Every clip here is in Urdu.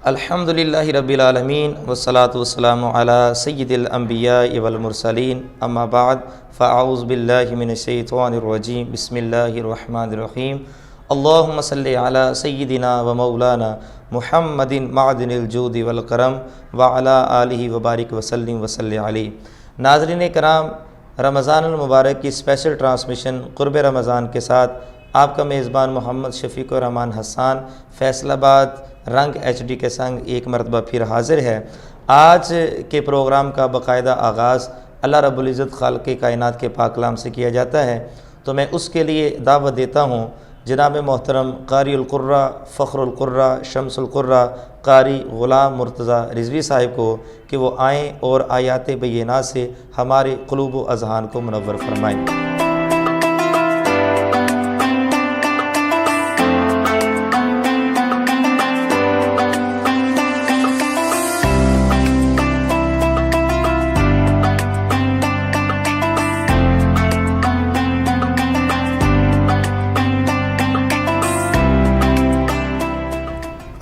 الحمدللہ رب العالمین والصلاة والسلام علی سید الانبیاء والمرسلین اما بعد فاعوذ باللہ من الشیطان الرجیم بسم اللہ الرحمن الرحیم اللہم صلی علی سیدنا و مولانا محمد معدن الجود والکرم وعلی آلہ وبارک وسلم وصلی علیہ۔ ناظرین کرام، رمضان المبارک کی اسپیشل ٹرانسمیشن قرب رمضان کے ساتھ آپ کا میزبان محمد شفیق الرحمان حسان فیصل آباد رنگ ایچ ڈی کے سنگ ایک مرتبہ پھر حاضر ہے۔ آج کے پروگرام کا باقاعدہ آغاز اللہ رب العزت خالق کائنات کے پاک کلام سے کیا جاتا ہے، تو میں اس کے لیے دعوت دیتا ہوں جناب محترم قاری القرہ فخر القرہ شمس القرہ قاری غلام مرتضیٰ رضوی صاحب کو کہ وہ آئیں اور آیات بینات سے ہمارے قلوب و اذہان کو منور فرمائیں۔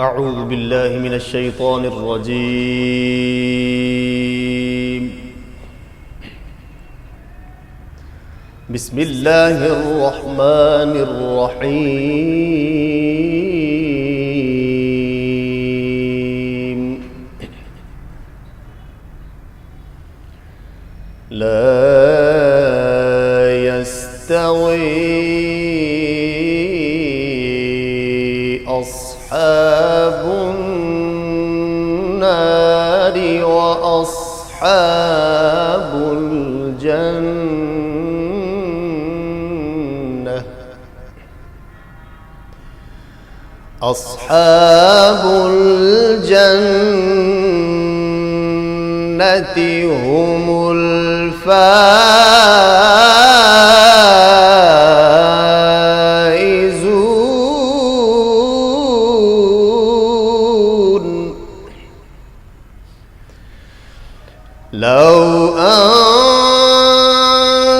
اعوذ باللہ من الشیطان الرجیم بسم اللہ الرحمن الرحیم لا يستوي أصحاب النار وأصحاب الجنة أصحاب الجنة هم الفائزون لو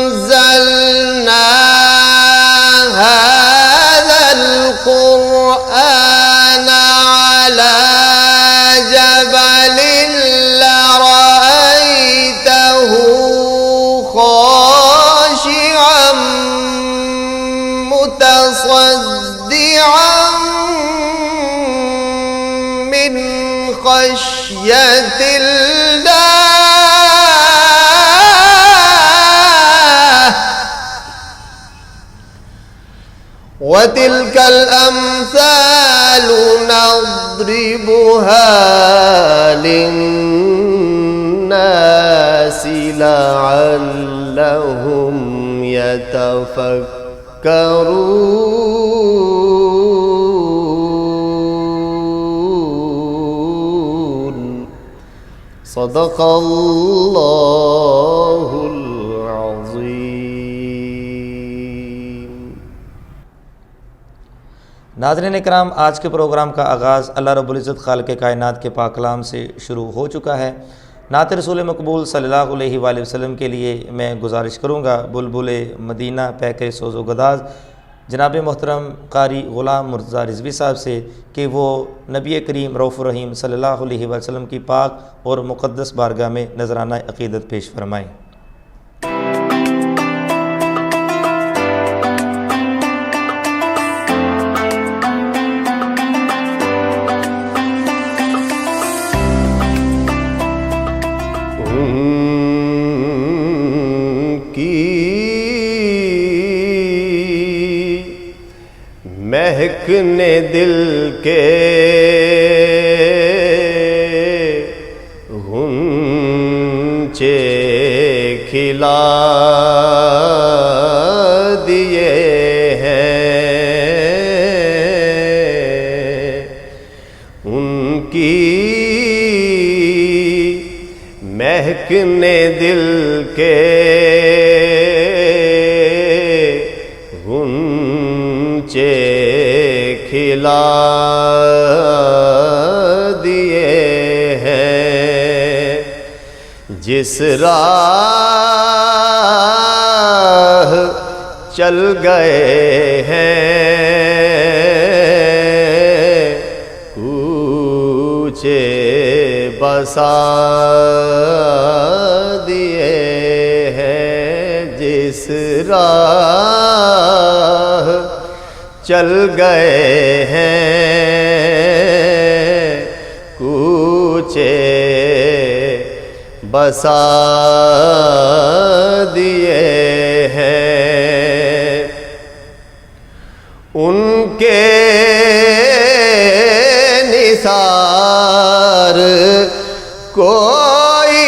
أنزلنا هذا القرآن على جبل لرأيته خاشعا متصدعا من خشية الله وتلك الأمثال نضربها للناس لعلهم يتفكرون صدق اللہ العظیم۔ ناظرین کرام، آج کے پروگرام کا آغاز اللہ رب العزت خالق کائنات کے پاک کلام سے شروع ہو چکا ہے۔ نعت رسول مقبول صلی اللہ علیہ وآلہ وسلم کے لیے میں گزارش کروں گا بلبل مدینہ پیکر سوز و گداز جناب محترم قاری غلام مرتضیٰ رضوی صاحب سے کہ وہ نبی کریم رؤوف الرحیم صلی اللہ علیہ وآلہ وسلم کی پاک اور مقدس بارگاہ میں نذرانہ عقیدت پیش فرمائیں۔ مہکنے دل کے غنچے کھلا دیے ہیں ان کی مہکنے دل کے غنچے کھلا دیے ہیں جس راہ چل گئے ہیں کوچ بسا دیے ہیں، جس راہ چل گئے ہیں کوچے بسا دیے ہیں، ان کے نثار کوئی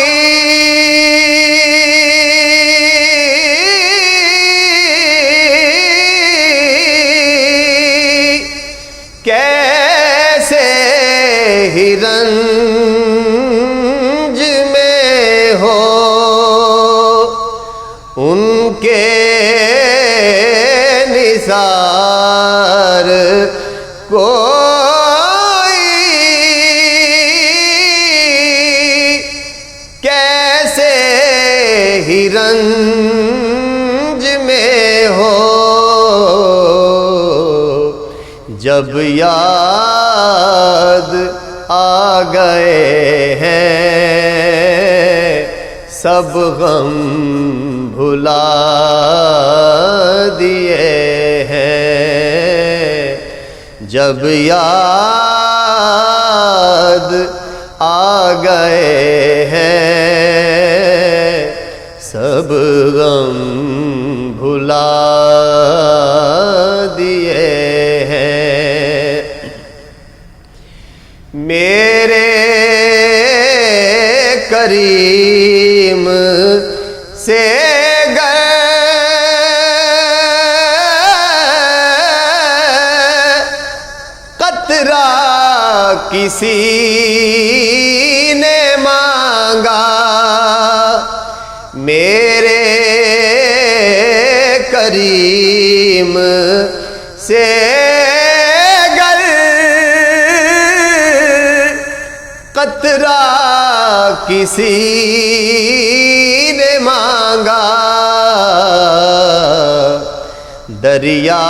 کیسے ہی رنج میں ہو، ان کے نثار کوئی کیسے ہی رنج میں ہو، جب یاد آ گئے ہیں سب غم بھلا دیے ہیں، جب یاد آ گئے ہیں سب غم بھلا دیے ہیں، میرے کریم سے قطرہ کسی نے مانگا، میرے کریم سے گر قطرہ کسی نے مانگا، دریا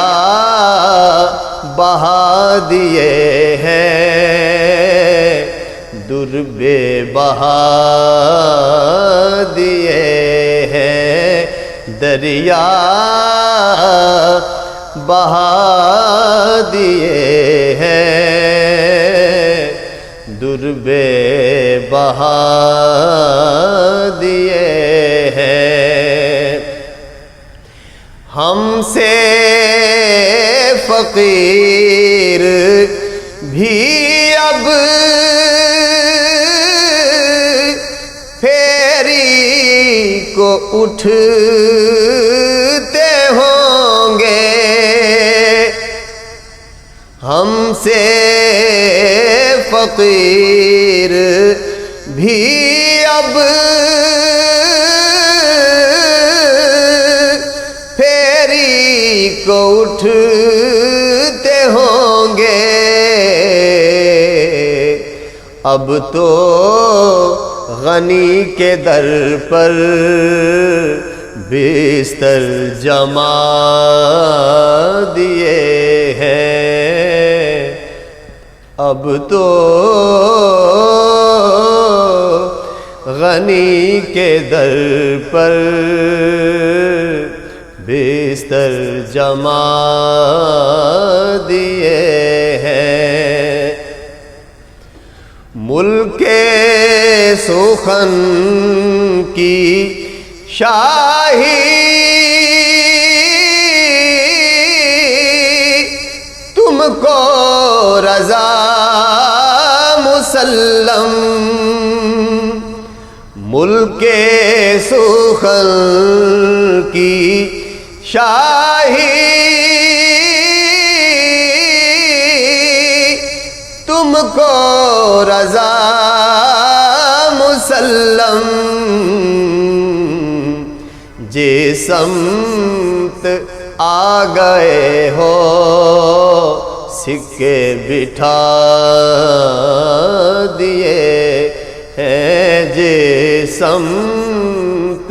بہا دیے ہیں، در بے بہا دیے ہیں، دریا بہا دیے ہیں، در بے بہا دیے ہیں، ہم سے فقیر بھی اب پھیری کو اٹھتے ہوں گے، ہم سے فقیر بھی اب پھیری کو اٹھتے ہوں گے، اب تو غنی کے در پر بستر جما دیے ہیں، اب تو غنی کے در پر بستر جما دیے ہیں، ملک سخن کی شاہی تم کو رضا مسلم، ملک سخن کی شاہی تم کو رضا مسلم، جس سمت آ گئے ہو سکے بٹھا دیے ہیں، جس سمت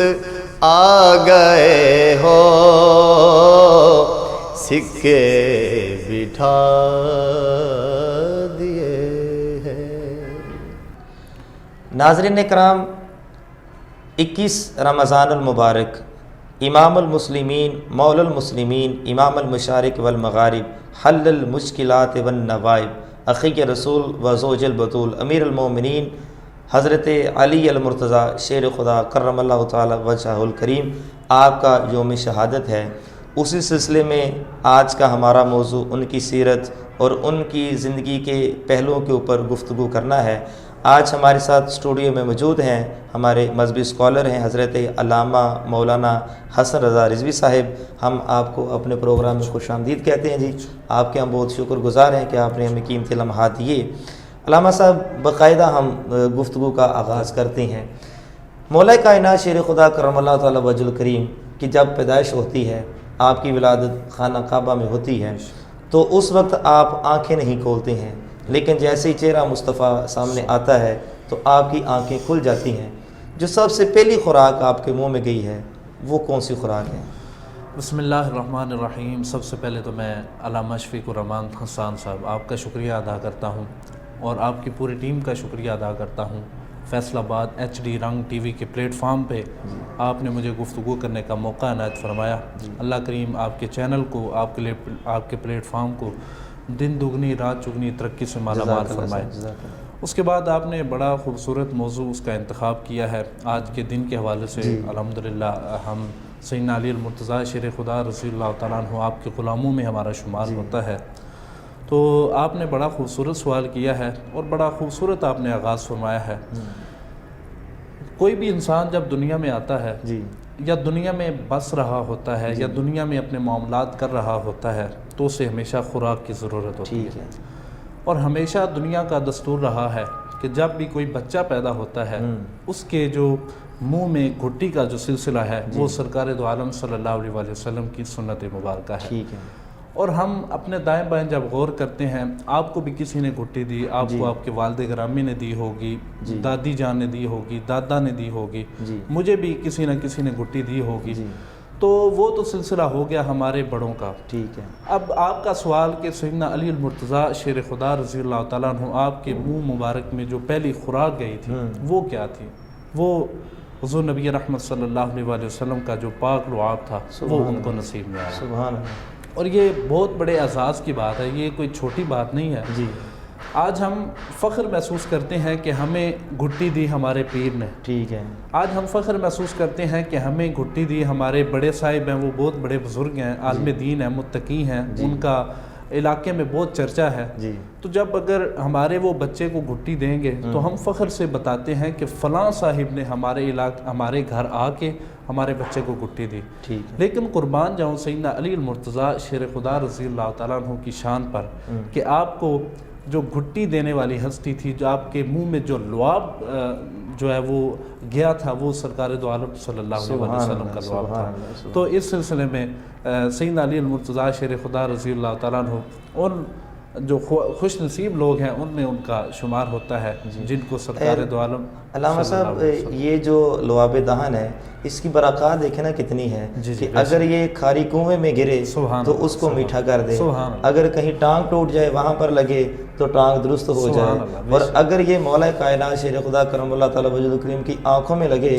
آ گئے ہو سکے بٹھا دیے ہیں۔ ناظرین کرام، 21 رمضان المبارک، امام المسلمین مولا المسلمین امام المشارق والمغارب حل المشکلات والنوائب اخی رسول و زوج البطول امیر المومنین حضرت علی المرتضیٰ شیر خدا کرم اللہ تعالی وجہہ الکریم، آپ کا یوم شہادت ہے۔ اسی سلسلے میں آج کا ہمارا موضوع ان کی سیرت اور ان کی زندگی کے پہلوؤں کے اوپر گفتگو کرنا ہے۔ آج ہمارے ساتھ اسٹوڈیو میں موجود ہیں ہمارے مذہبی اسکالر ہیں حضرت علامہ مولانا حسن رضا رضوی صاحب۔ ہم آپ کو اپنے پروگرام میں خوش آمدید کہتے ہیں جی، آپ کے ہم بہت شکر گزار ہیں کہ آپ نے ہمیں قیمتی لمحات دیے۔ علامہ صاحب، باقاعدہ ہم گفتگو کا آغاز کرتے ہیں۔ مولا کائنات شیر خدا کرم اللہ تعالی وجہ الکریم کی جب پیدائش ہوتی ہے، آپ کی ولادت خانہ کعبہ میں ہوتی ہے، تو اس وقت آپ آنکھیں نہیں کھولتے ہیں، لیکن جیسے ہی چہرہ مصطفیٰ سامنے آتا ہے تو آپ کی آنکھیں کھل جاتی ہیں۔ جو سب سے پہلی خوراک آپ کے منہ میں گئی ہے وہ کون سی خوراک ہے؟ بسم اللہ الرحمن الرحیم۔ سب سے پہلے تو میں علامہ شفیق الرحمان حسان صاحب آپ کا شکریہ ادا کرتا ہوں، اور آپ کی پوری ٹیم کا شکریہ ادا کرتا ہوں۔ فیصل آباد HD رنگ ٹی وی کے پلیٹ فارم پہ آپ نے مجھے گفتگو کرنے کا موقع عنایت فرمایا۔ اللہ کریم آپ کے چینل کو، آپ کے پلیٹ فارم کو دن دگنی رات چگنی ترقی سے مالا مال فرمائے۔ اس کے بعد آپ نے بڑا خوبصورت موضوع اس کا انتخاب کیا ہے آج کے دن کے حوالے سے۔ الحمدللہ ہم سیدنا علی المرتضیٰ شیر خدا رضی اللہ تعالیٰ عنہ آپ کے غلاموں میں ہمارا شمار ہوتا ہے، تو آپ نے بڑا خوبصورت سوال کیا ہے اور بڑا خوبصورت آپ نے آغاز فرمایا ہے۔ کوئی بھی انسان جب دنیا میں آتا ہے یا دنیا میں بس رہا ہوتا ہے یا دنیا میں اپنے معاملات کر رہا ہوتا ہے تو اسے ہمیشہ خوراک کی ضرورت ہوتی ہے، اور ہمیشہ دنیا کا دستور رہا ہے کہ جب بھی کوئی بچہ پیدا ہوتا ہے اس کے جو منہ میں گھٹی کا جو سلسلہ ہے وہ سرکار دو عالم صلی اللہ علیہ وسلم کی سنت مبارکہ ہے۔ اور ہم اپنے دائیں بائیں جب غور کرتے ہیں، آپ کو بھی کسی نے گھٹی دی، آپ کو آپ کے والد گرامی نے دی ہوگی، دادی جان نے دی ہوگی، دادا نے دی ہوگی، مجھے بھی کسی نہ کسی نے گھٹی دی ہوگی، تو وہ تو سلسلہ ہو گیا ہمارے بڑوں کا۔ اب آپ کا سوال کہ سیدنا علی المرتضیٰ شیر خدا رضی اللہ تعالیٰ عنہ آپ کے منہ مبارک میں جو پہلی خوراک گئی تھی وہ کیا تھی؟ وہ حضور نبی رحمت صلی اللہ علیہ وسلم کا جو پاک لعاب تھا وہ ان کو نصیب میں آیا۔ سبحان اللہ۔ اور یہ بہت بڑے اعزاز کی بات ہے، یہ کوئی چھوٹی بات نہیں ہے۔ آج ہم فخر محسوس کرتے ہیں کہ ہمیں گھٹی دی ہمارے پیر نے۔ آج ہم فخر محسوس کرتے ہیں کہ ہمیں گھٹی دی ہمارے بڑے صاحب ہیں، وہ بہت بڑے بزرگ ہیں، عالم دین ہیں، متقی ہیں، ان کا علاقے میں بہت چرچا ہے۔ تو جب اگر ہمارے وہ بچے کو گھٹی دیں گے تو ہم فخر سے بتاتے ہیں کہ فلاں صاحب نے ہمارے گھر آ کے ہمارے بچے کو گھٹی دی۔ لیکن قربان جاؤں سیدنا علی المرتضیٰ شیر خدا رضی اللہ تعالیٰ عنہ کی شان پر کہ آپ کو جو گھٹی دینے والی ہستی تھی، جو آپ کے منہ میں جو لعاب جو ہے وہ گیا تھا، وہ سرکار دو عالم صلی اللہ علیہ وسلم کا لعاب تھا۔ تو اس سلسلے میں سیدنا علی المرتضیٰ شیر خدا رضی اللہ تعالیٰ عنہ ان جو خوش نصیب لوگ ہیں ان میں ان کا شمار ہوتا ہے جن کو سرکار دو عالم۔ علامہ صاحب، یہ جو لعاب دہن ہے اس کی برکات دیکھیں نا کتنی ہے کہ اگر یہ کھاری کنویں میں گرے تو اس کو میٹھا کر دے، اگر کہیں ٹانگ ٹوٹ جائے وہاں پر لگے تو ٹانگ درست ہو جائے، اور اگر یہ مولا کائنات شیر خدا کرم اللہ تعالی وجہ الکریم کی آنکھوں میں لگے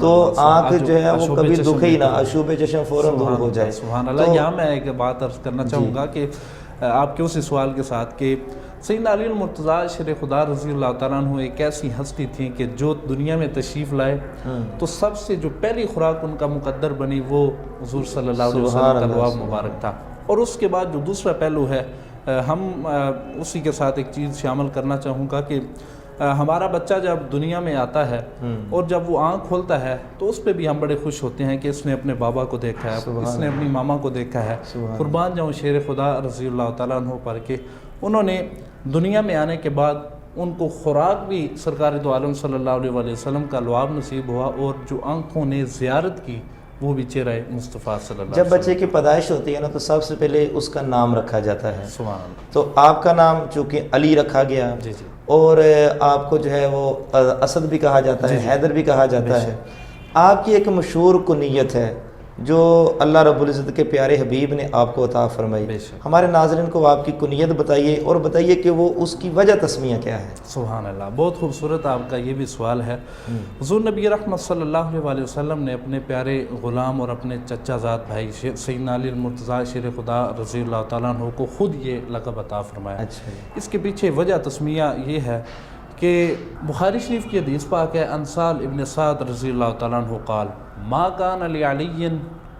تو آنکھ جو ہے وہ کبھی دکھے ہی نہ، اشوب چشم فوراً دور ہو جائے۔ سبحان اللہ۔ یہاں میں ایک بات عرض کرنا چاہوں گا کہ آپ کے اسی سوال کے ساتھ کہ سیدنا علی المرتضیٰ شیر خدا رضی اللہ تعالیٰ عنہ ایک ایسی ہستی تھی کہ جو دنیا میں تشریف لائے تو سب سے جو پہلی خوراک ان کا مقدر بنی وہ حضور صلی اللہ علیہ وسلم کا لعاب مبارک تھا۔ اور اس کے بعد جو دوسرا پہلو ہے، ہم اسی کے ساتھ ایک چیز شامل کرنا چاہوں گا کہ ہمارا بچہ جب دنیا میں آتا ہے اور جب وہ آنکھ کھولتا ہے تو اس پہ بھی ہم بڑے خوش ہوتے ہیں کہ اس نے اپنے بابا کو دیکھا ہے، اس نے اپنی ماما کو دیکھا ہے۔ قربان جاؤں شیر خدا رضی اللہ تعالیٰ عنہ پر کہ انہوں نے دنیا میں آنے کے بعد ان کو خوراک بھی سرکار دو عالم صلی اللہ علیہ وسلم کا لعاب نصیب ہوا، اور جو آنکھوں نے زیارت کی وہ بھی چہرہ مصطفیٰ صلی اللہ علیہ وسلم۔ جب بچے کی پیدائش ہوتی ہے نا تو سب سے پہلے اس کا نام رکھا جاتا ہے۔ سبحان اللہ۔ تو آپ کا نام چونکہ علی رکھا گیا، اور آپ کو جو ہے وہ اسد بھی کہا جاتا ہے، حیدر بھی کہا جاتا ہے۔ آپ کی ایک مشہور کنیت ہے جو اللہ رب العزت کے پیارے حبیب نے آپ کو عطا فرمائی. بے شک. ہمارے ناظرین کو آپ کی کنیت بتائیے اور بتائیے کہ وہ اس کی وجہ تسمیہ کیا ہے. سبحان اللہ، بہت خوبصورت آپ کا یہ بھی سوال ہے. حضور نبی رحمت صلی اللہ علیہ وسلم نے اپنے پیارے غلام اور اپنے چچا زاد بھائی سیدنا علی المرتضیٰ شیر خدا رضی اللہ تعالیٰ عنہ کو خود یہ لقب عطا فرمایا. اچھا. اس کے پیچھے وجہ تسمیہ یہ ہے کہ بخاری شریف کی حدیث پاک ہے، انصال ابن سعد رضی اللہ تعالیٰ عنہ قال ما کان لعلی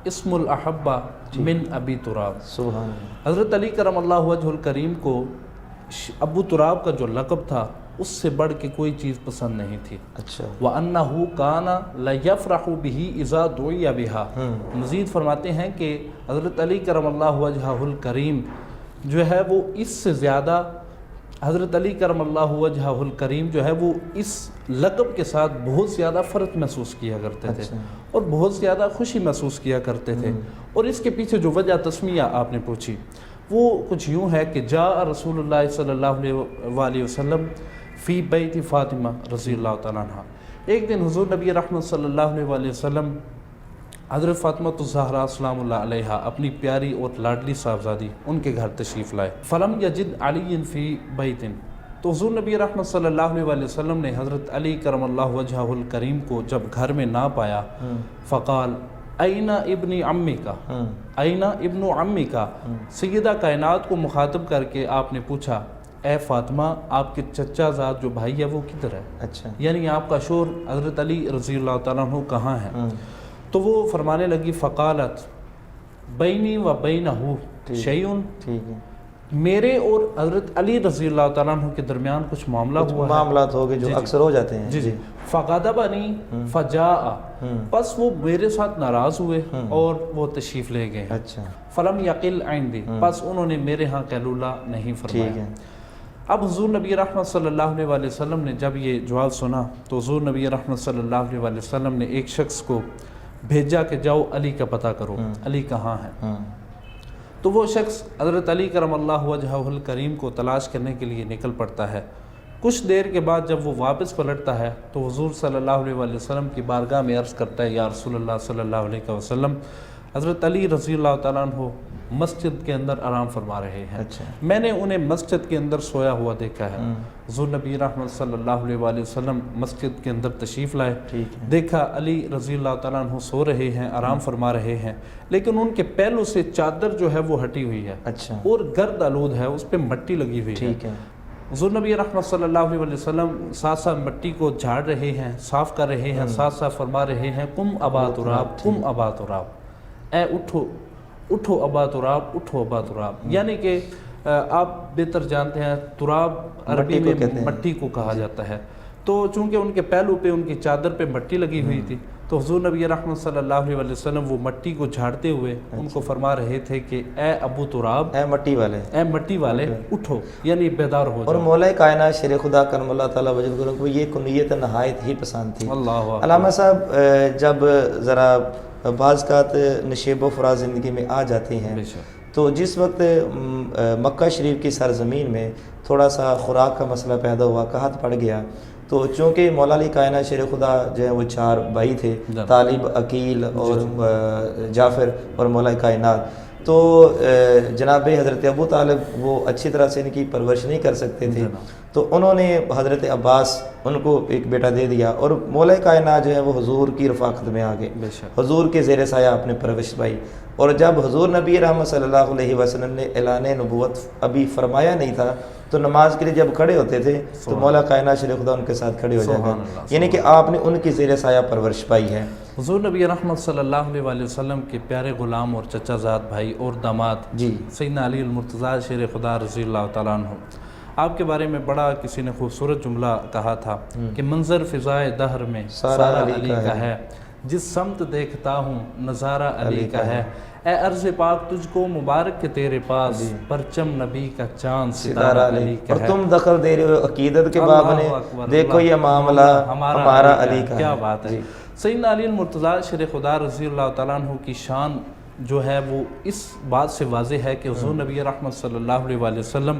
اسم الاحبہ من ابی تراب. سبحان اللہ. حضرت علی کرم اللہ وجہ الکریم کو ابو تراب کا جو لقب تھا اس سے بڑھ کے کوئی چیز پسند نہیں تھی. اچھا. وَأَنَّهُ كَانَ لَيَفْرَحُ بِهِ إِذَا دُعِيَ بِهَا. مزید فرماتے ہیں کہ حضرت علی کرم اللہ وجہ الکریم جو ہے وہ اس سے زیادہ حضرت علی کرم اللہ وجہ الکریم جو ہے وہ اس لقب کے ساتھ بہت زیادہ فرق محسوس کیا کرتے تھے اور بہت زیادہ خوشی محسوس کیا کرتے تھے. اور اس کے پیچھے جو وجہ تسمیہ آپ نے پوچھی وہ کچھ یوں ہے کہ جاء رسول اللہ صلی اللہ علیہ وسلم فی بیت فاطمہ رضی اللہ تعالیٰ عنہ. ایک دن حضور نبی رحمت صلی اللہ علیہ وسلم حضرت فاطمہ الزہرا السلام اللہ علیہا اپنی پیاری اور لاڈلی صاحبزادی ان کے گھر تشریف لائے. فلم یجد علی فی بیت، تو حضور نبی رحمت صلی اللہ علیہ وسلم نے حضرت علی کرم اللہ وجہ الکریم کو جب گھر میں نہ پایا فقال اینا ابن عمی کا، اینا ابن عمی کا. سیدہ کائنات کو مخاطب کر کے آپ نے پوچھا اے فاطمہ آپ کے چچا زاد جو بھائی ہے وہ کدھر ہے؟ اچھا. یعنی آپ کا شور حضرت علی رضی اللہ تعالیٰ عنہ کہاں ہے؟ تو وہ فرمانے لگی فقالت بینی و بینہ شیئن، میرے اور حضرت علی رضی اللہ تعالیٰ عنہ کے درمیان کچھ معاملہ ہوا ہے. معاملات ہو گئے جو اکثر ہو جاتے ہیں. جی. فغضبنی فجاء، پس وہ میرے ساتھ ناراض ہوئے اور وہ تشریف لے گئے. اچھا. فلم یقل عندی، پس انہوں نے میرے ہاں قیلولہ نہیں فرمایا. اب حضور نبی رحمت صلی اللہ علیہ وسلم نے جب یہ جواب سنا تو حضور نبی رحمت صلی اللہ علیہ وسلم نے ایک شخص کو بھیجا کہ جاؤ علی کا پتہ کرو، علی کہاں ہے. تو وہ شخص حضرت علی کرم اللہ وجہ الکریم کو تلاش کرنے کے لیے نکل پڑتا ہے. کچھ دیر کے بعد جب وہ واپس پلٹتا ہے تو حضور صلی اللہ علیہ وسلم کی بارگاہ میں عرض کرتا ہے یا رسول اللہ صلی اللہ علیہ وسلم حضرت علی رضی اللہ تعالیٰ عنہ مسجد کے اندر آرام فرما رہے ہیں. میں نے انہیں مسجد کے اندر سویا ہوا دیکھا ہے. حضور نبی رحمت صلی اللہ علیہ وسلم مسجد کے اندر تشریف لائے، دیکھا علی رضی اللہ تعالیٰ عنہ سو رہے ہیں، آرام فرما رہے ہیں، لیکن ان کے پہلو سے چادر جو ہے وہ ہٹی ہوئی ہے اور گرد آلود ہے، اس پہ مٹی لگی ہوئی ہے. حضور نبی رحمت صلی اللہ علیہ وسلم ساتھ ساتھ مٹی کو جھاڑ رہے ہیں، صاف کر رہے ہیں، ساتھ ساتھ فرما رہے ہیں قم ابا تراب، قم ابا تراب، اے اٹھو اٹھو ابا تراب، اٹھو ابا تراب. یعنی کہ آپ بہتر جانتے ہیں تراب عربی میں مٹی کو کہا جاتا ہے. تو چونکہ ان کے پہلو پہ ان کی چادر پہ مٹی لگی ہوئی تھی تو حضور نبی رحمت صلی اللہ علیہ وسلم وہ مٹی کو جھاڑتے ہوئے ان کو فرما رہے تھے کہ اے ابو تراب، اے مٹی والے اٹھو، یعنی بیدار ہو جاؤ. اور مولا کائنات شیر خدا کرم اللہ تعالیٰ وجہ الکریم کو یہ کنیت نہایت ہی پسند تھی. علامہ صاحب جب ذرا بعض اوقات نشیب و فراز زندگی میں آ جاتے ہیں تو جس وقت مکہ شریف کی سرزمین میں تھوڑا سا خوراک کا مسئلہ پیدا ہوا، قحط پڑ گیا، تو چونکہ مولا علی کائنات شیر خدا جو ہے وہ 4 بھائی تھے، طالب، عقیل اور جعفر اور مولا کائنات، تو جناب حضرت ابو طالب وہ اچھی طرح سے ان کی پرورش نہیں کر سکتے تھے تو انہوں نے حضرت عباس ان کو ایک بیٹا دے دیا اور مولا کائنات جو ہے وہ حضور کی رفاقت میں آگے، حضور کے زیر سایہ اپنے پرورش پائی. اور جب حضور نبی رحمت صلی اللہ علیہ وسلم نے اعلان نبوت ابھی فرمایا نہیں تھا تو نماز کے لیے جب کھڑے ہوتے تھے تو مولا کائنات شیر خدا ان کے ساتھ کھڑے ہو جاتے ہیں، یعنی کہ آپ نے ان کی زیر سایہ پرورش پائی ہے. حضور نبی رحمت صلی اللہ علیہ وسلم کے پیارے غلام اور چچا زاد بھائی اور داماد سیدنا علی المرتضیٰ شیر خدا رضی اللہ تعالیٰ عنہ، آپ کے بارے میں بڑا کسی نے خوبصورت جملہ کہا تھا کہ منظر فضائے دہر میں سارا علی کا ہے، جس سمت دیکھتا ہوں نظارہ علی کا ہے. اے عرض پاک تجھ کو مبارک کے تیرے پاس، پرچم نبی کا چاند ستارہ علی کا ہے. اور تم دخل دے رہے ہو عقیدت کے باب میں، دیکھو یہ معاملہ ہمارا علی کا ہے. کیا بات ہے. سیدنا علی المرتضیٰ شیر خدا رضی اللہ تعالیٰ عنہ کی شان جو ہے وہ اس بات سے واضح ہے کہ حضور نبی رحمت صلی اللہ علیہ وسلم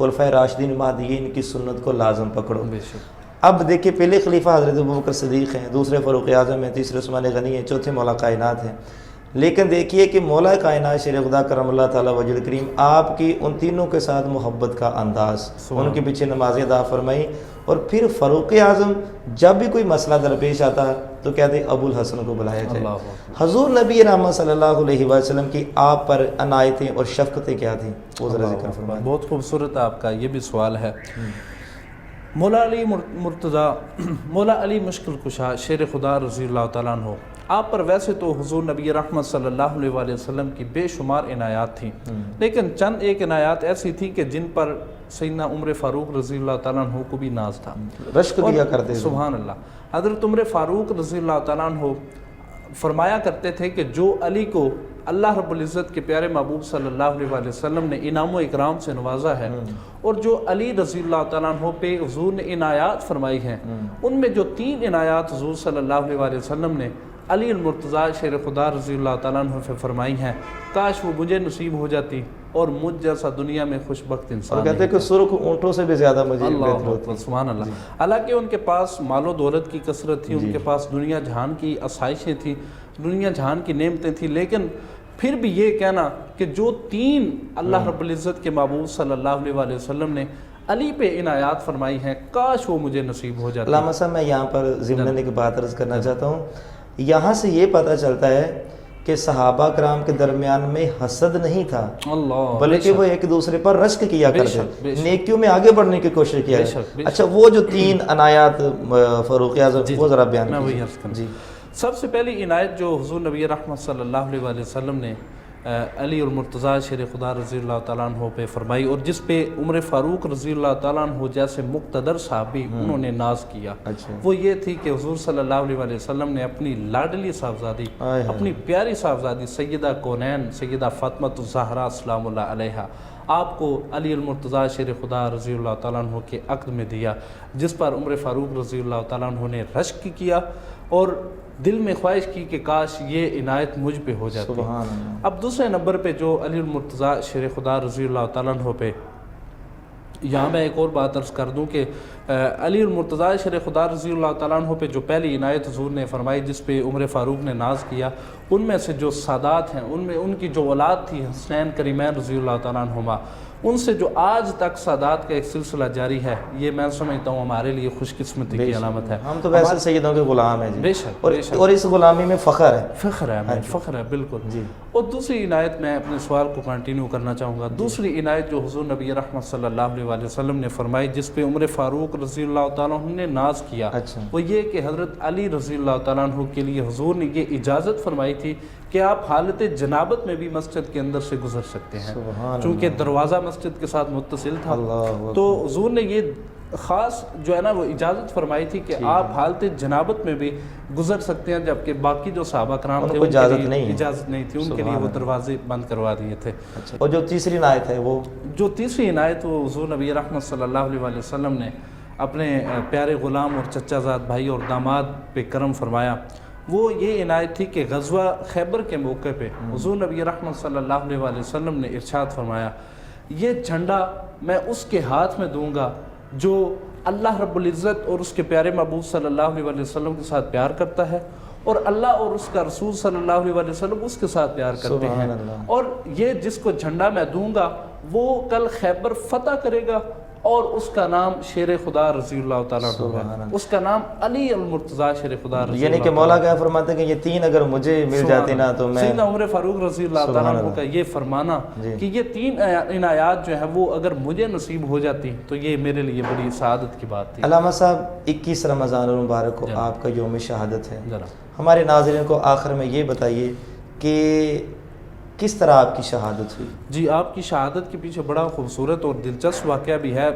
خلفۂ راشدین مہدیین کی سنت کو لازم پکڑو۔ بے شک۔ اب دیکھیے پہلے خلیفہ حضرت ابوبکر صدیق ہیں، دوسرے فاروق اعظم ہیں، تیسرے عثمان غنی ہیں، چوتھے مولا کائنات ہیں، لیکن دیکھیے کہ مولا کائنات شیر خدا کرم اللہ تعالیٰ وجہ کریم آپ کی ان تینوں کے ساتھ محبت کا انداز، ان کے پیچھے نمازیں ادا فرمائی، اور پھر فاروق اعظم جب بھی کوئی مسئلہ درپیش آتا تو کہتے ابو الحسن کو بلایا جائے۔ حضور نبی رحمت صلی اللہ علیہ وسلم کی آپ پر عنایتیں اور شفقتیں کیا تھیں، وہ ذرا ذکر فرمائیں۔ بہت خوبصورت آپ کا یہ بھی سوال ہے۔ مولا علی مرتضیٰ، مولا علی مشکل کشا شیر خدا رضی اللہ تعالیٰ عنہ، آپ پر ویسے تو حضور نبی رحمت صلی اللہ علیہ وآلہ وسلم کی بے شمار عنایات تھیں، لیکن چند ایک عنایات ایسی تھیں کہ جن پر سیدنا عمر فاروق رضی اللہ تعالیٰ عنہ کو بھی ناز تھا، رشک دیا کرتے تھے۔ سبحان اللہ۔ حضرت عمر فاروق رضی اللہ تعالیٰ عنہ فرمایا کرتے تھے کہ جو علی کو اللہ رب العزت کے پیارے محبوب صلی اللہ علیہ وآلہ وسلم نے انعام و اکرام سے نوازا ہے، اور جو علی رضی اللہ تعالیٰ عنہ پہ حضور نے عنایات فرمائی ہیں، ان میں جو 3 عنایات حضور صلی اللہ علیہ وآلہ وسلم نے علی المرتضیٰ شیر خدا رضی اللہ تعالیٰ عنہ سے فرمائی ہیں، کاش وہ مجھے نصیب ہو جاتی اور مجھ جیسا دنیا میں خوش بخت انسان۔ اور کہتے ہیں کہ سرخ اونٹوں سے بھی زیادہ مجھے اللہ اکبر، سبحان اللہ۔ حالانکہ ان کے پاس مال و دولت کی کثرت تھی، ان کے پاس دنیا جہان کی آسائشیں تھیں، دنیا جہان کی نعمتیں تھیں، لیکن پھر بھی یہ کہنا کہ جو 3 اللہ رب العزت کے محبوب صلی اللہ علیہ وآلہ وسلم نے علی پہ عنایات فرمائی ہیں، کاش وہ مجھے نصیب ہو جاتی۔ علامہ صاحب میں یہاں پر ضمن ایک بات عرض کرنا چاہتا ہوں، یہاں سے یہ پتہ چلتا ہے کہ صحابہ کرام کے درمیان میں حسد نہیں تھا، بلکہ وہ ایک دوسرے پر رشک کیا کرتے، نیکیوں میں آگے بڑھنے کی کوشش کیا ہے۔ اچھا وہ جو 3 عنایات فاروق اعظم وہ ذرا بیان کیجیے۔ جی، سب سے پہلی عنایت جو حضور نبی رحمت صلی اللہ علیہ وآلہ وسلم نے علی المرتضیٰ شیر خدا رضی اللہ تعالیٰ عنہ پہ فرمائی، اور جس پہ عمر فاروق رضی اللہ تعالیٰ عنہ جیسے مقتدر صحابی انہوں نے ناز کیا، وہ یہ تھی کہ حضور صلی اللہ علیہ وآلہ وسلم نے اپنی لاڈلی صاحبزادی، اپنی پیاری صاحبزادی سیدہ کونین سیدہ فاطمہ الزہرا سلام اللہ علیہا، آپ کو علی المرتضیٰ شیر خدا رضی اللہ تعالیٰ عنہ کے عقد میں دیا، جس پر عمر فاروق رضی اللہ تعالیٰ عنہ نے رشک کیا اور دل میں خواہش کی کہ کاش یہ عنایت مجھ پہ ہو جاتی۔ سبحان اللہ۔ اب دوسرے نمبر پہ جو علی المرتضیٰ شیر خدا رضی اللہ تعالیٰ عنہ پہ، یہاں میں ایک اور بات عرض کر دوں کہ علی المرتضیٰ شیر خدا رضی اللہ تعالیٰ عنہ پہ جو پہلی عنایت حضور نے فرمائی جس پہ عمر فاروق نے ناز کیا، ان میں سے جو سادات ہیں، ان میں ان کی جو اولاد تھی حسنین کریمین رضی اللہ تعالیٰ عنہما، ان سے جو آج تک سادات کا ایک سلسلہ جاری ہے، یہ میں سمجھتا ہوں ہمارے لیے خوش قسمتی کی علامت ہے۔ ہم تو ویسے سیدوں کے غلام ہیں جی، بے شک، اور اس غلامی میں فخر ہے، فخر ہے بالکل جی۔ اور دوسری عنایت میں اپنے سوال کو کنٹینیو کرنا چاہوں گا، دوسری عنایت جو حضور نبی رحمت صلی اللہ علیہ وآلہ وسلم نے فرمائی جس پہ عمر فاروق رضی اللہ تعالیٰ عنہ نے ناز کیا، وہ یہ کہ حضرت علی رضی اللہ تعالیٰ عنہ کے لیے حضور نے یہ اجازت فرمائی تھی کہ آپ حالت جنابت میں بھی مسجد کے اندر سے گزر سکتے ہیں، چونکہ دروازہ مسجد کے ساتھ متصل تھا، تو حضور نے یہ خاص جو ہے نا وہ اجازت فرمائی تھی کہ آپ حالت جنابت میں بھی گزر سکتے ہیں، جبکہ باقی جو صحابہ کرام تھے ان کے لیے اجازت نہیں تھی، ان کے لیے وہ دروازے بند کروا دیے تھے۔ اور جو تیسری عنایت ہے وہ جو تیسری عنایت وہ حضور نبی رحمت صلی اللہ علیہ وآلہ وسلم نے اپنے پیارے غلام اور چچا زاد بھائی اور داماد پہ کرم فرمایا، وہ یہ عنایت تھی کہ غزوہ خیبر کے موقع پہ حضور نبی رحمت صلی اللہ علیہ وآلہ وسلم نے ارشاد فرمایا، یہ جھنڈا میں اس کے ہاتھ میں دوں گا جو اللہ رب العزت اور اس کے پیارے محبوب صلی اللہ علیہ وآلہ وسلم کے ساتھ پیار کرتا ہے، اور اللہ اور اس کا رسول صلی اللہ علیہ وآلہ وسلم اس کے ساتھ پیار کرتے ہیں، اور یہ جس کو جھنڈا میں دوں گا وہ کل خیبر فتح کرے گا، اور اس کا نام شیر خدا رضی اللہ تعالیٰ عنہ ہے، اس کا نام علی المرتضیٰ شیر خدا رضی اللہ، یعنی کہ مولا کیا فرماتے ہیں کہ یہ 3 اگر مجھے مل جاتے نا تو میں، سیدنا عمر فاروق رضی اللہ تعالیٰ عنہ کا یہ فرمانا کہ یہ 3 عنایات جو ہیں وہ اگر مجھے نصیب ہو جاتی تو یہ میرے لیے بڑی سعادت کی بات تھی۔ علامہ صاحب 21 رمضان المبارک کو آپ کا یوم شہادت ہے، ہمارے ناظرین کو آخر میں یہ بتائیے کہ کس طرح آپ کی شہادت ہوئی؟ جی، آپ کی شہادت کے پیچھے بڑا خوبصورت اور دلچسپ واقعہ بھی ہے،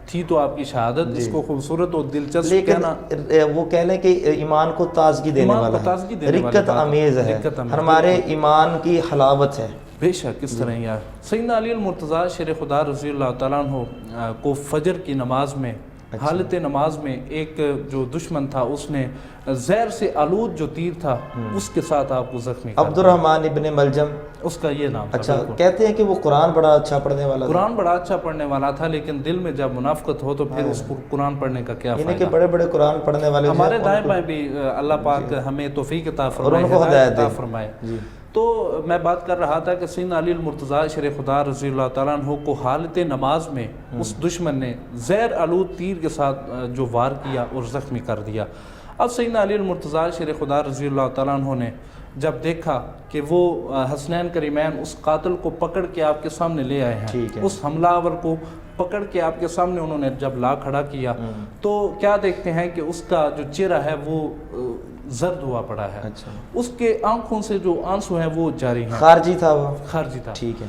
تھی تو آپ کی شہادت جس کو خوبصورت اور دلچسپ کہنا، وہ کہہ لیں کہ ایمان کو تازگی دینے والا ہے، رکت امیز ہے، ہمارے ایمان کی حلاوت ہے۔ بے شک اس طرح ہی ہے۔ سیدنا علی المرتضیٰ شیر خدا رضی اللہ تعالیٰ عنہ کو فجر کی نماز میں حالت نماز میں ایک جو دشمن تھا اس نے زہر سے آلود جو تیر تھا اس کے ساتھ آپ کو زخمی کر عبد الرحمن ابن ملجم اس کا یہ نام تھا۔ اچھا، کہتے ہیں کہ وہ قرآن بڑا اچھا پڑھنے والا تھا۔ قرآن بڑا اچھا پڑھنے والا تھا، لیکن دل میں جب منافقت ہو تو پھر اس کو قرآن پڑھنے کا کیا یعنی کہ فائدہ۔ بڑے بڑے قرآن پڑھنے والے ہمارے دائیں بائیں بھی اللہ پاک ہمیں توفیق عطا فرمائے، ان کو ہدایت عطا دے۔ فرمائے۔ تو میں بات کر رہا تھا کہ سیدنا علی المرتضیٰ شیر خدا رضی اللہ تعالیٰ عنہ کو حالت نماز میں اس دشمن نے زہر آلود تیر کے ساتھ جو وار کیا اور زخمی کر دیا۔ اب سیدنا علی المرتضیٰ شیر خدا رضی اللہ تعالیٰ عنہ نے جب دیکھا کہ وہ حسنین کریمین اس قاتل کو پکڑ کے آپ کے سامنے لے آئے ہیں، اس حملہ آور کو پکڑ کے آپ کے سامنے انہوں نے جب لا کھڑا کیا تو کیا دیکھتے ہیں کہ اس کا جو چہرہ ہے وہ زرد ہوا پڑا ہے، اس کے آنکھوں سے جو آنسو ہیں وہ جاری ہیں۔ خارجی تھا وہ؟ خارجی تھا۔ ٹھیک ہے۔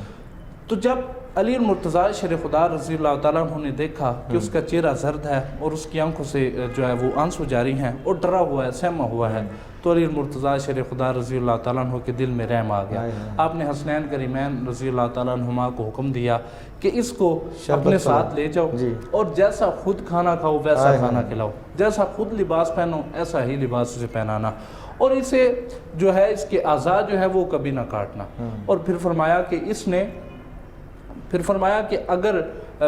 تو جب علی المرتضیٰ شیر خدا رضی اللہ تعالیٰ عنہ نے دیکھا کہ اس کا چہرہ زرد ہے اور اس کی آنکھوں سے جو ہے وہ آنسو جاری ہیں اور ڈرا ہوا ہے، سہما ہوا ہے، تو علی المرتضیٰ شیر خدا رضی اللہ تعالیٰ عنہ کے دل میں رحم آ گیا۔ آپ نے حسنین کریمین رضی اللہ تعالیٰ عنہما کو حکم دیا کہ اس کو اپنے ساتھ لے جاؤ اور جیسا خود کھانا کھاؤ ویسا کھانا کھلاؤ، جیسا خود لباس پہنو ایسا ہی لباس اسے پہنانا، اور اسے جو ہے اس کے اعضاء جو ہے وہ کبھی نہ کاٹنا۔ اور پھر فرمایا کہ اگر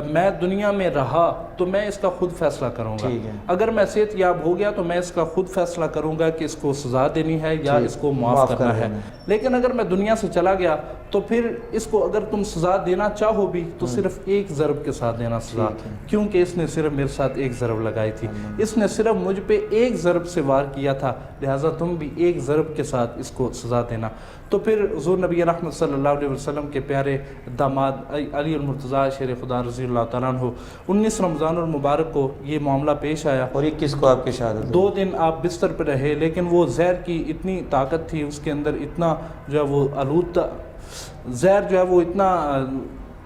میں دنیا میں رہا تو میں اس کا خود فیصلہ کروں گا، اگر میں صحت یاب ہو گیا تو میں اس کا خود فیصلہ کروں گا کہ اس کو سزا دینی ہے یا اس کو معاف کرنا ہے، لیکن اگر میں دنیا سے چلا gیا تو پھر اس کو اگر تم سزا دینا چاہو بھی تو صرف ایک ضرب کے ساتھ دینا سزا، کیونکہ اس نے صرف میرے ساتھ ایک ضرب لگائی تھی، اس نے صرف مجھ پہ ایک ضرب سے وار کیا تھا، لہٰذا تم بھی ایک ضرب کے ساتھ اس کو سزا دینا۔ تو پھر حضور نبی رحمت صلی اللہ علیہ وسلم کے پیارے داماد علی المرتضیٰ شیر خدا رضی اللہ تعالیٰ عنہ 19 رمضان المبارک کو یہ معاملہ پیش آیا، اور 21 کو آپ کی شہادت۔ 2 دن آپ بستر پہ رہے، لیکن وہ زہر کی اتنی طاقت تھی اس کے اندر، اتنا جو ہے وہ آلود تھا، زہر جو ہے وہ اتنا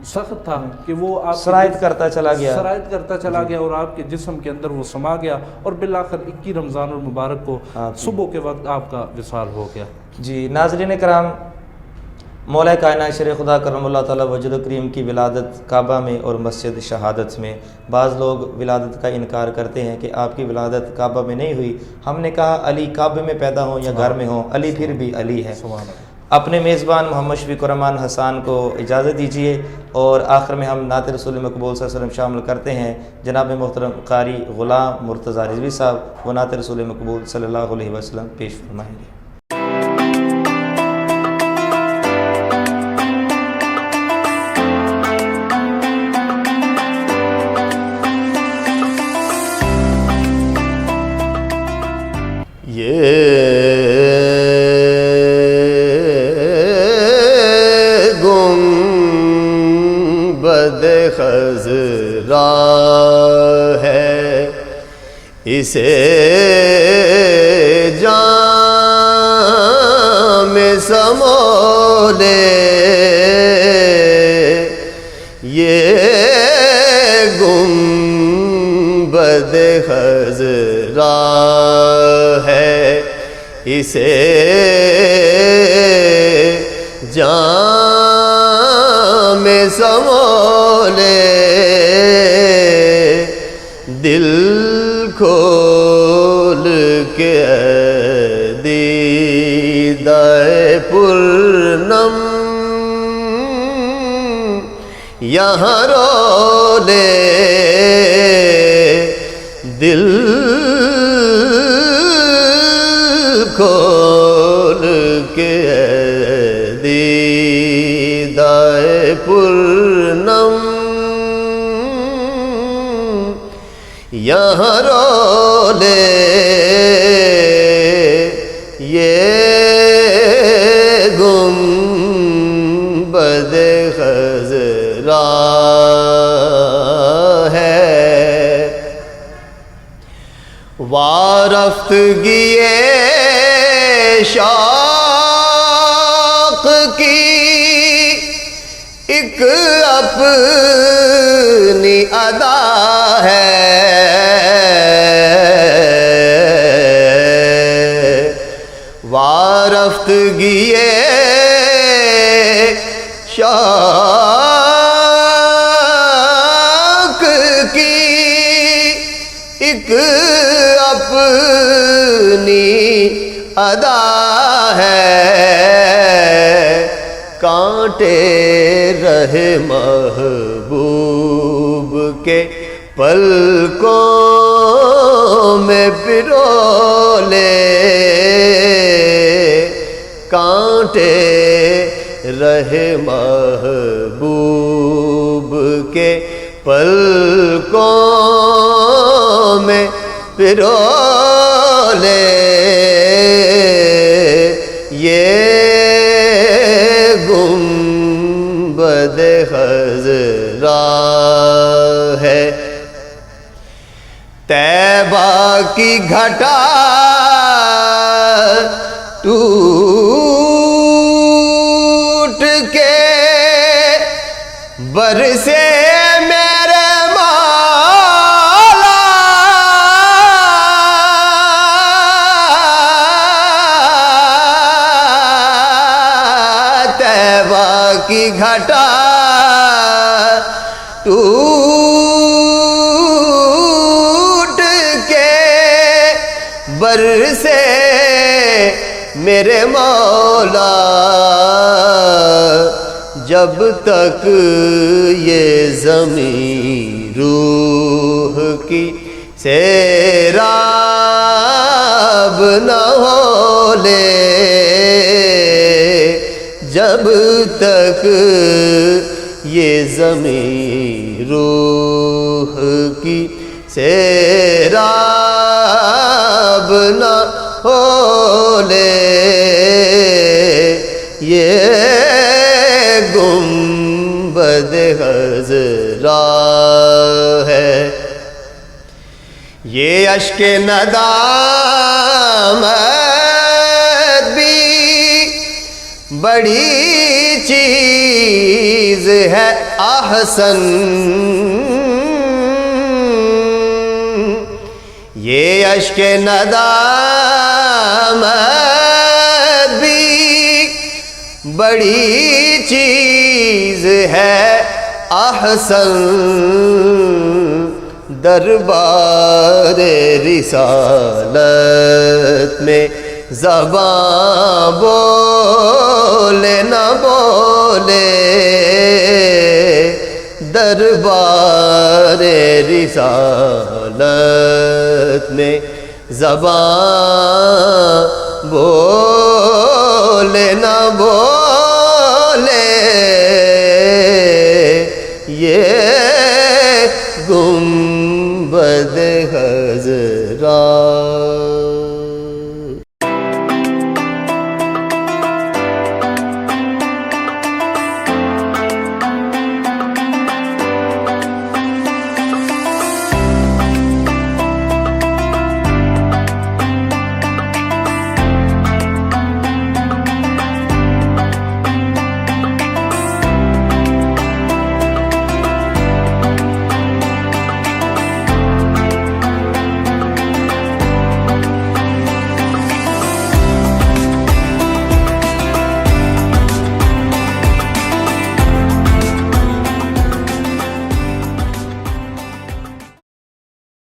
سخت تھا کہ وہ آپ سرایت کرتا چلا گیا اور آپ کے جسم کے اندر وہ سما گیا، اور بالآخر 21 رمضان المبارک کو صبح کے وقت آپ کا وصال ہو گیا۔ جی ناظرین کرام، مولا کائنات شیر خدا کرم اللہ تعالیٰ وجہ کریم کی ولادت کعبہ میں اور مسجد شہادت میں، بعض لوگ ولادت کا انکار کرتے ہیں کہ آپ کی ولادت کعبہ میں نہیں ہوئی۔ ہم نے کہا علی کعبے میں پیدا ہوں یا گھر میں ہوں، علی پھر بھی علی ہے۔ اپنے میزبان محمد شفیق الرحمان حسان کو اجازت دیجیے، اور آخر میں ہم نعت رسول مقبول صلی اللہ علیہ وسلم شامل کرتے ہیں۔ جناب محترم قاری غلام مرتضیٰ رضوی صاحب وہ نعت رسول مقبول صلی اللہ علیہ وسلم پیش فرمائیں گے۔ گنبد خضرا ہے، اسے جام سمو لے، یہ گنبد خضرا ہے، اسے جام سمو لے، دل کھول کے دیدہ پرنم یہاں رو لے، دل کھول کے دیدہ پرنم یہاں رو لے، یہ گنبد خضرا ہے۔ وارفتگی شوق کی ایک اپنی ادا ہے، وارفتگی شوق کی ایک اپنی ادا ہے، کانٹے رہے محبوب کے پلکوں میں پرو لے، کانٹے رہے محبوب کے پلکوں میں پرو لے، یہ گنبد خضرا ہے، طیبہ کی گھٹا ٹوٹ کے برسے میرے مولا، طیبہ کی گھٹا ٹوٹ کے برسے میرے مولا، جب تک یہ زمین روح کی سیراب نہ ہو لے، جب تک یہ زمین روح کی سیراب نہ ہو لے، یہ گنبد خضرا ہے، یہ اشک ندامت بھی بڑی چیز ہے احسن، یہ اشک ندامت بھی بڑی چیز ہے احسن، دربار رسالت میں زباں بولے نہ بولے، دربار رسالت میں زباں بولے نہ